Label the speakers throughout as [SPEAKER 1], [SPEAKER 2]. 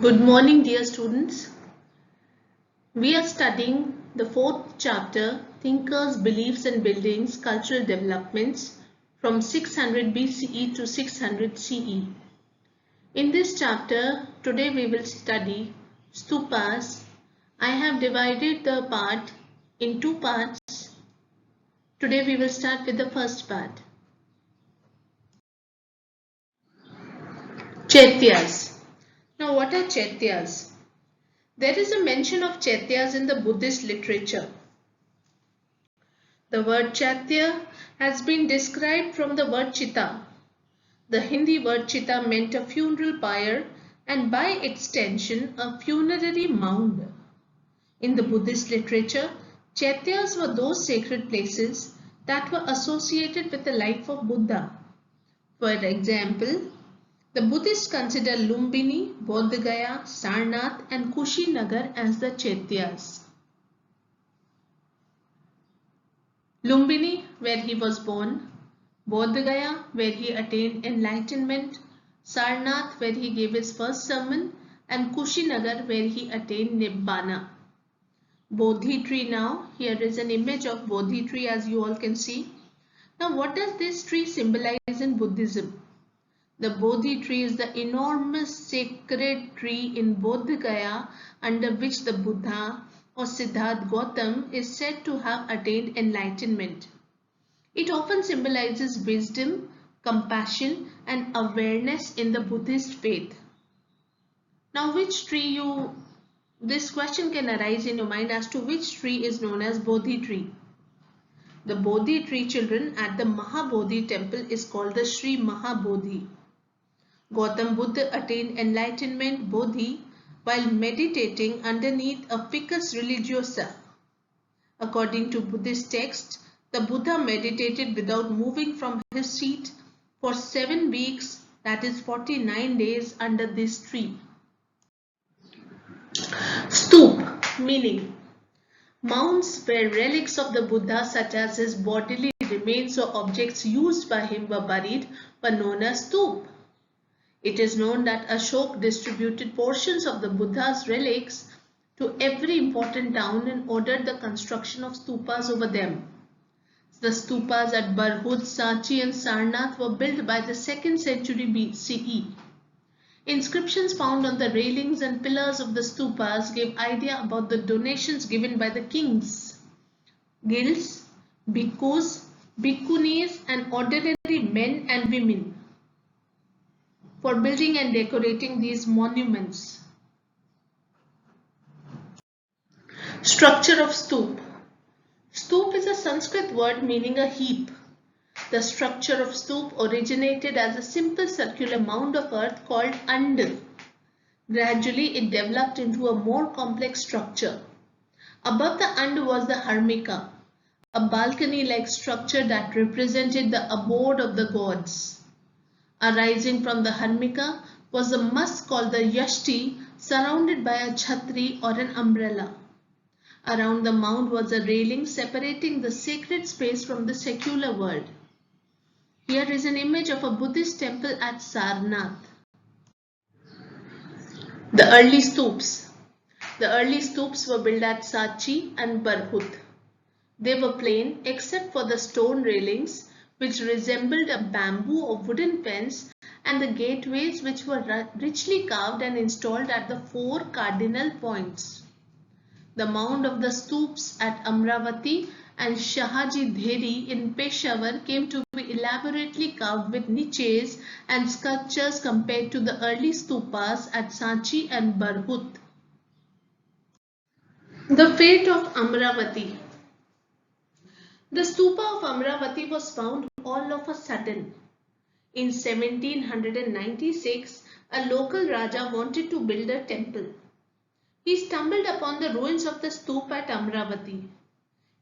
[SPEAKER 1] Good morning, dear students. We are studying the fourth chapter, Thinkers, Beliefs and Buildings, Cultural Developments from 600 BCE to 600 CE. In this chapter, today we will study stupas. I have divided the part in two parts. Today we will start with the first part. Chaityas. Now what are Chaityas? There is a mention of Chaityas in the Buddhist literature. The word Chaitya has been described from the word Chitta. The Hindi word Chitta meant a funeral pyre and by extension a funerary mound. In the Buddhist literature, Chaityas were those sacred places that were associated with the life of Buddha. For example, the Buddhists consider Lumbini, Bodh Gaya, Sarnath and Kushinagar as the Chaityas. Lumbini, where he was born, Bodh Gaya, where he attained enlightenment, Sarnath, where he gave his first sermon, and Kushinagar, where he attained Nibbana. Bodhi tree now, here is an image of Bodhi tree as you all can see. Now what does this tree symbolize in Buddhism? The Bodhi tree is the enormous sacred tree in Bodh Gaya under which the Buddha or Siddhartha Gautam is said to have attained enlightenment. It often symbolizes wisdom, compassion and awareness in the Buddhist faith. Now this question can arise in your mind as to which tree is known as Bodhi tree. The Bodhi tree children at the Mahabodhi temple is called the Sri Mahabodhi. Gautam Buddha attained enlightenment Bodhi while meditating underneath a Ficus religiosa. According to Buddhist texts, the Buddha meditated without moving from his seat for 7 weeks, that is 49 days under this tree. Stup, meaning mounds where relics of the Buddha such as his bodily remains or objects used by him were buried were known as stup. It is known that Ashok distributed portions of the Buddha's relics to every important town and ordered the construction of stupas over them. The stupas at Barhut, Sanchi and Sarnath were built by the 2nd century BCE. Inscriptions found on the railings and pillars of the stupas gave idea about the donations given by the kings, guilds, bhikkhus, bhikkhunis and ordinary men and women for building and decorating these monuments. Structure of stup. Stup is a Sanskrit word meaning a heap. The structure of stup originated as a simple circular mound of earth called and. Gradually it developed into a more complex structure. Above the and was the harmika, a balcony-like structure that represented the abode of the gods. Arising from the harmika was a mast called the yashti, surrounded by a chhatri or an umbrella. Around the mound was a railing separating the sacred space from the secular world. Here is an image of a Buddhist temple at Sarnath. The early stups. The early stups were built at Sanchi and Barhut. They were plain except for the stone railings which resembled a bamboo or wooden fence and the gateways which were richly carved and installed at the 4 cardinal points. The mound of the stups at Amravati and Shahaji Dheri in Peshawar came to be elaborately carved with niches and sculptures compared to the early stupas at Sanchi and Barhut. The fate of Amravati. The stupa of Amravati was found all of a sudden. In 1796, a local Raja wanted to build a temple. He stumbled upon the ruins of the stupa at Amravati.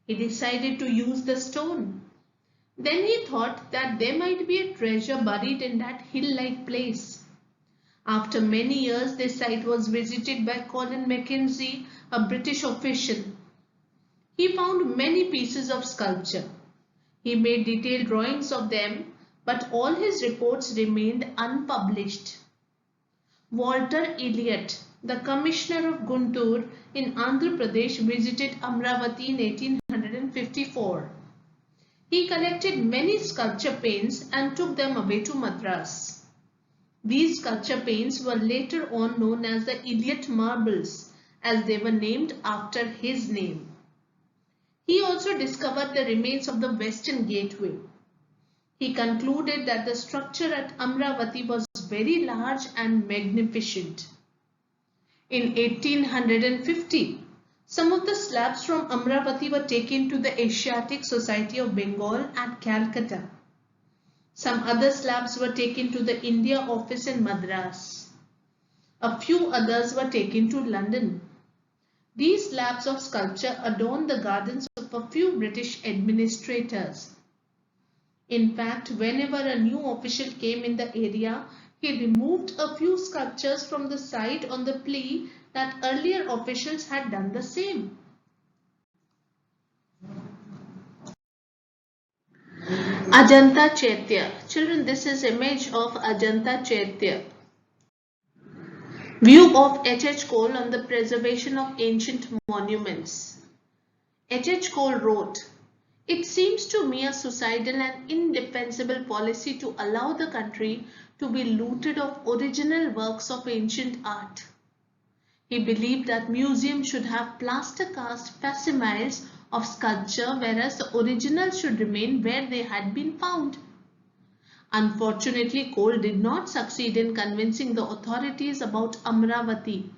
[SPEAKER 1] He decided to use the stone. Then he thought that there might be a treasure buried in that hill-like place. After many years, this site was visited by Colin Mackenzie, a British official. He found many pieces of sculpture. He made detailed drawings of them, but all his reports remained unpublished. Walter Elliot, the Commissioner of Guntur in Andhra Pradesh, visited Amravati in 1854. He collected many sculpture paints and took them away to Madras. These sculpture paints were later on known as the Elliot marbles, as they were named after his name. He also discovered the remains of the Western Gateway. He concluded that the structure at Amravati was very large and magnificent. In 1850, some of the slabs from Amravati were taken to the Asiatic Society of Bengal at Calcutta. Some other slabs were taken to the India office in Madras. A few others were taken to London. These slabs of sculpture adorn the gardens of a few British administrators. In fact, whenever a new official came in the area, he removed a few sculptures from the site on the plea that earlier officials had done the same. Ajanta Chaitya. Children, this is image of Ajanta Chaitya. View of H. Cole on the preservation of ancient monuments. H. Cole wrote, "It seems to me a suicidal and indefensible policy to allow the country to be looted of original works of ancient art." He believed that museums should have plaster cast facsimiles of sculpture, whereas the originals should remain where they had been found. Unfortunately, Cole did not succeed in convincing the authorities about Amravati,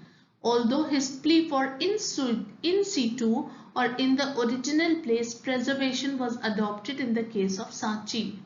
[SPEAKER 1] although his plea for in situ or in the original place preservation was adopted in the case of Sanchi.